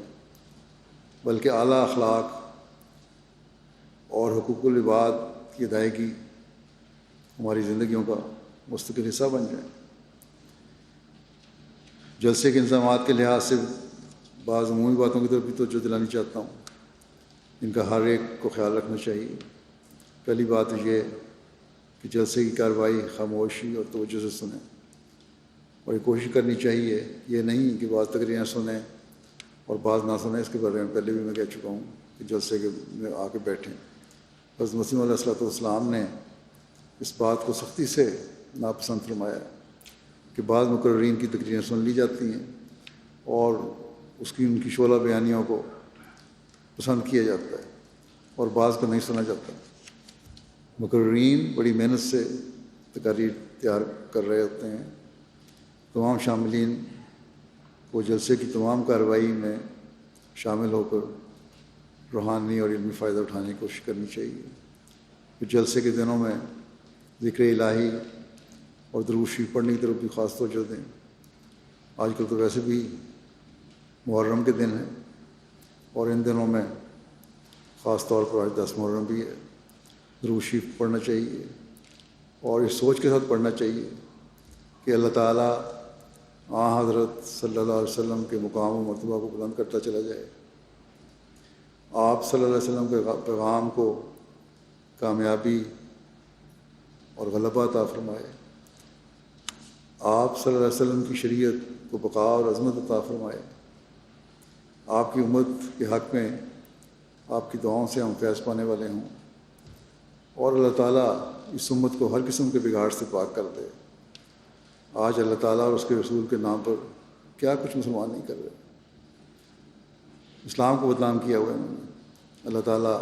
بلکہ اعلیٰ اخلاق اور حقوق العباد کی ادائیگی ہماری زندگیوں کا مستقل حصہ بن جائے۔ جلسے کے انتظامات کے لحاظ سے بعض عمومی باتوں کی طرف بھی توجہ دلانی چاہتا ہوں۔ ان کا ہر ایک کو خیال رکھنا چاہیے۔ پہلی بات یہ کہ جلسے کی کارروائی خاموشی اور توجہ سے سنیں، اور یہ کوشش کرنی چاہیے، یہ نہیں کہ بعض تقریریں سنیں اور بعض نہ سنیں۔ اس کے بارے میں پہلے بھی میں کہہ چکا ہوں کہ جلسے کے میں آ کے بیٹھیں۔ حضرت مسیح علیہ السلام نے اس بات کو سختی سے ناپسند فرمایا کہ بعض مقررین کی تقریریں سن لی جاتی ہیں اور ان کی شعلہ بیانیوں کو پسند کیا جاتا ہے اور بعض کو نہیں سنا جاتا۔ مقررین بڑی محنت سے تقاریر تیار کر رہے ہوتے ہیں، تمام شاملین کو جلسے کی تمام کارروائی میں شامل ہو کر روحانی اور علمی فائدہ اٹھانے کی کوشش کرنی چاہیے۔ کہ جلسے کے دنوں میں ذکر الہی اور درود شریف پڑھنے کی طرف بھی خاص توجہ دیں۔ آج کل تو ویسے بھی محرم کے دن ہیں اور ان دنوں میں خاص طور پر آج 10 محرم بھی ہے۔ درود شریف پڑھنا چاہیے اور اس سوچ کے ساتھ پڑھنا چاہیے کہ اللہ تعالیٰ حضرت صلی اللہ علیہ وسلم کے مقام و مرتبہ کو بلند کرتا چلا جائے، آپ صلی اللہ علیہ وسلم کے پیغام کو کامیابی اور غلبہ عطا فرمائے، آپ صلی اللہ علیہ وسلم کی شریعت کو بقا اور عظمت عطا فرمائے، آپ کی امت کے حق میں آپ کی دعاؤں سے ہم فیض پانے والے ہوں، اور اللہ تعالیٰ اس امت کو ہر قسم کے بگاڑ سے پاک کر دے۔ آج اللہ تعالیٰ اور اس کے رسول کے نام پر کیا کچھ مسلمان نہیں کر رہے، اسلام کو بدنام کیا ہوا ہے انہوں نے۔ اللہ تعالیٰ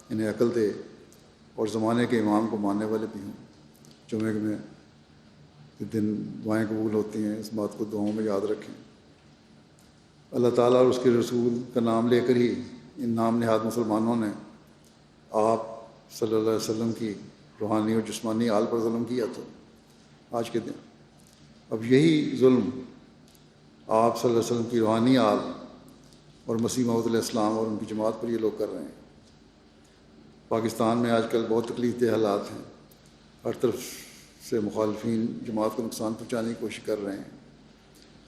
انہیں عقل دے اور زمانے کے امام کو ماننے والے بھی ہوں۔ جمعے میں دن دعائیں قبول ہوتی ہیں، اس بات کو دعاؤں میں یاد رکھیں۔ اللہ تعالیٰ اور اس کے رسول کا نام لے کر ہی ان نام نہاد مسلمانوں نے آپ صلی اللہ علیہ وسلم کی روحانی اور جسمانی آل پر ظلم کیا تھا آج کے دن۔ اب یہی ظلم آپ صلی اللہ علیہ وسلم کی روحانی آل اور مسیح موعود علیہ السلام اور ان کی جماعت پر یہ لوگ کر رہے ہیں۔ پاکستان میں آج کل بہت تکلیف دہ حالات ہیں، ہر طرف سے مخالفین جماعت کو نقصان پہنچانے کی کوشش کر رہے ہیں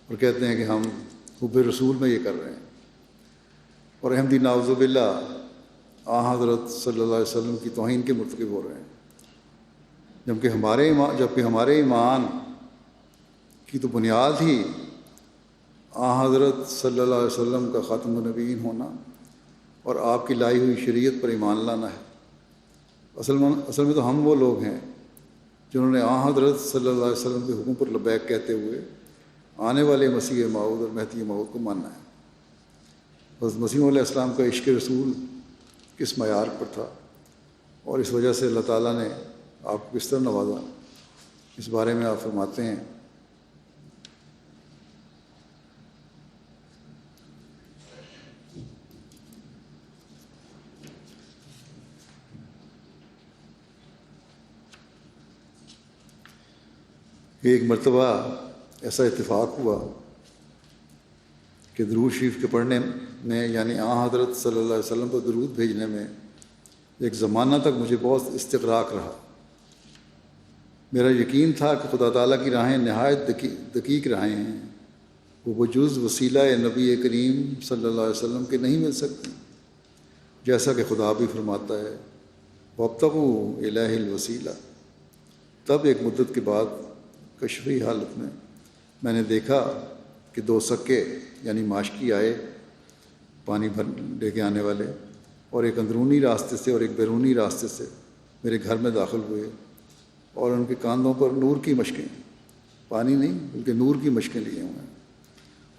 اور کہتے ہیں کہ ہم حب رسول میں یہ کر رہے ہیں، اور احمدی نعوذ باللہ حضرت صلی اللہ علیہ وسلم کی توہین کے مرتکب ہو رہے ہیں، جبکہ ہمارے ایمان کی تو بنیاد ہی حضرت صلی اللہ علیہ وسلم کا خاتم النبیین ہونا اور آپ کی لائی ہوئی شریعت پر ایمان لانا ہے۔ اصل میں تو ہم وہ لوگ ہیں جنہوں نے حضرت صلی اللہ علیہ وسلم کے حکم پر لبیک کہتے ہوئے آنے والے مسیح موعود اور مہدی موعود کو ماننا ہے۔ حضرت مسیح علیہ السلام کا عشق رسول کس معیار پر تھا اور اس وجہ سے اللہ تعالیٰ نے آپ کو کس طرح نوازا، اس بارے میں آپ فرماتے ہیں کہ ایک مرتبہ ایسا اتفاق ہوا کہ درود شریف کے پڑھنے میں، یعنی حضرت صلی اللہ علیہ وسلم کو درود بھیجنے میں ایک زمانہ تک مجھے بہت استغراق رہا۔ میرا یقین تھا کہ خدا تعالیٰ کی راہیں نہایت دقیق راہیں ہیں، وہ بجز وسیلہ نبی کریم صلی اللہ علیہ وسلم کے نہیں مل سکتی، جیسا کہ خدا بھی فرماتا ہے وابتغوا الیہ الوسیلہ۔ تب ایک مدت کے بعد کشفی حالت میں نے دیکھا کہ 2 سکے یعنی ماشکی آئے پانی بھر لے کے آنے والے، اور ایک اندرونی راستے سے اور ایک بیرونی راستے سے میرے گھر میں داخل ہوئے، اور ان کے کاندھوں پر نور کی مشقیں، پانی نہیں بلکہ نور کی مشقیں لیے ہوئے ہیں،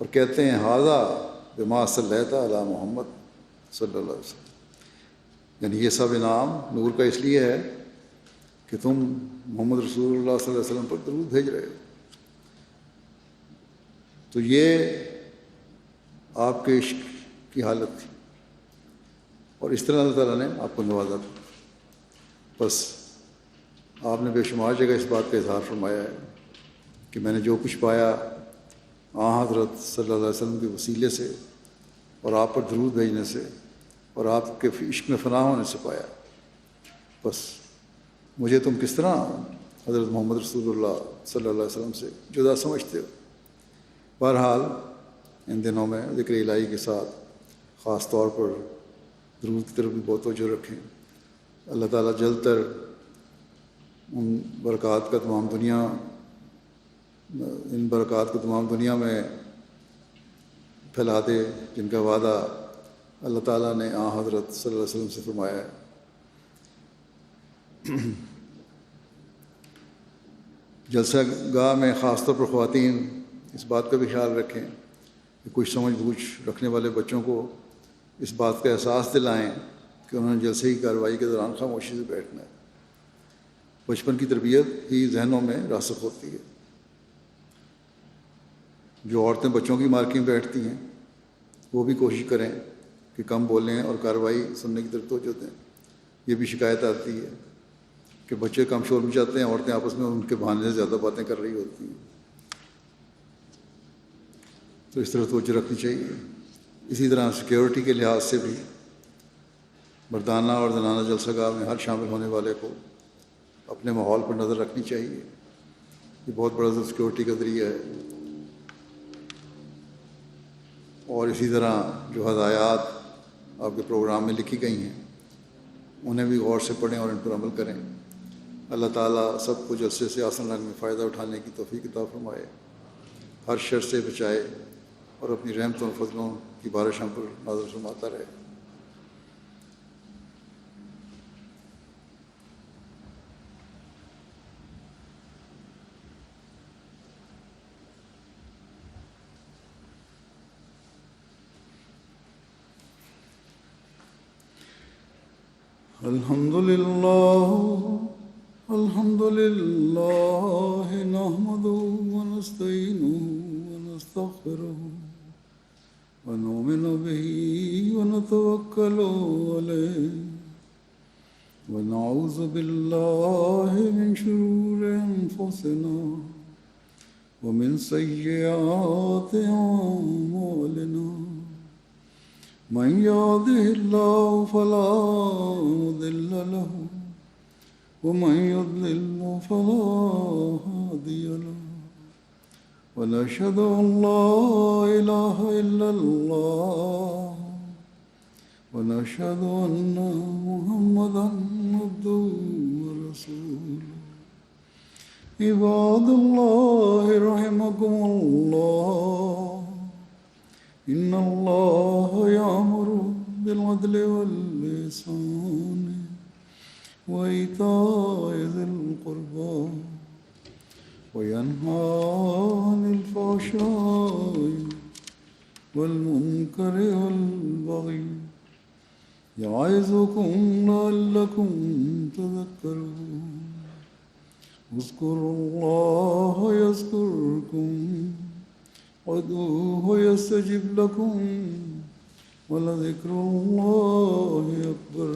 اور کہتے ہیں ھذا بما صلیت علی محمد صلی اللہ علیہ وسلم، یعنی یہ سب انعام نور کا اس لیے ہے کہ تم محمد رسول اللہ صلی اللہ علیہ وسلم پر درود بھیج رہے ہو۔ تو یہ آپ کے عشق کی حالت تھی، اور اس طرح اللہ تعالیٰ نے آپ کو نوازا تھا۔ بس آپ نے بے شمار جگہ اس بات کا اظہار فرمایا ہے کہ میں نے جو کچھ پایا حضرت صلی اللہ علیہ وسلم کے وسیلے سے اور آپ پر درود بھیجنے سے اور آپ کے عشق میں فنا ہونے سے پایا۔ بس مجھے تم کس طرح حضرت محمد رسول اللہ صلی اللہ علیہ وسلم سے جدا سمجھتے ہو؟ بہرحال ان دنوں میں ذکر الہی کے ساتھ خاص طور پر درود کی طرف بھی بہت توجہ رکھیں. اللہ تعالیٰ جلد تر ان برکات کا تمام دنیا میں پھیلا دے جن کا وعدہ اللہ تعالیٰ نے حضرت صلی اللہ علیہ وسلم سے فرمایا ہے. جلسہ گاہ میں خاص طور پر خواتین اس بات کا بھی خیال رکھیں کہ کچھ سمجھ بوجھ رکھنے والے بچوں کو اس بات کا احساس دلائیں کہ انہوں نے جلسے کی کارروائی کے دوران خاموشی سے بیٹھنا ہے. بچپن کی تربیت ہی ذہنوں میں راسخ ہوتی ہے. جو عورتیں بچوں کی مارکیں بیٹھتی ہیں وہ بھی کوشش کریں کہ کم بولیں اور کارروائی سننے کی طرف توجہ دیں. یہ بھی شکایت آتی ہے کہ بچے کم شور مچاتے ہیں، عورتیں آپس میں ان کے بہانے سے زیادہ باتیں کر رہی ہوتی ہیں. تو اس طرح توجہ رکھنی چاہیے. اسی طرح سیکیورٹی کے لحاظ سے بھی مردانہ اور زنانہ جلسہ گاہ میں ہر شامل ہونے والے کو اپنے ماحول پر نظر رکھنی چاہیے. یہ بہت بڑا سیکیورٹی کا ذریعہ ہے. اور اسی طرح جو ہدایات آپ کے پروگرام میں لکھی گئی ہیں انہیں بھی غور سے پڑھیں اور ان پر عمل کریں. اللہ تعالیٰ سب کو جلسے سے آسن رنگ میں فائدہ اٹھانے کی توفیق عطا فرمائے، ہر شر سے بچائے اور اپنی رحمتوں اور فضلوں کی بارش ہم پر نازل فرماتا رہے. الحمد لله نحمده ونستعينه ونستغفره ونؤمن به ونتوكل عليه ونعوذ بالله من شرور أنفسنا ومن سيئات أعمالنا. من يهده الله فلا مضل له ومن يضلل فلا هادي له. ونشهد أن لا إله إلا الله ونشهد أن محمدا عبده ورسوله. عباد الله رحمكم الله، إن الله يأمر بالعدل والإحسان وإيتاء ذي القربى وينهى عن الفحشاء والمنكر والبغي يعظكم لعلكم تذكرون. اذكروا الله يذكركم وادعوه يستجب لكم ولذكر الله أكبر.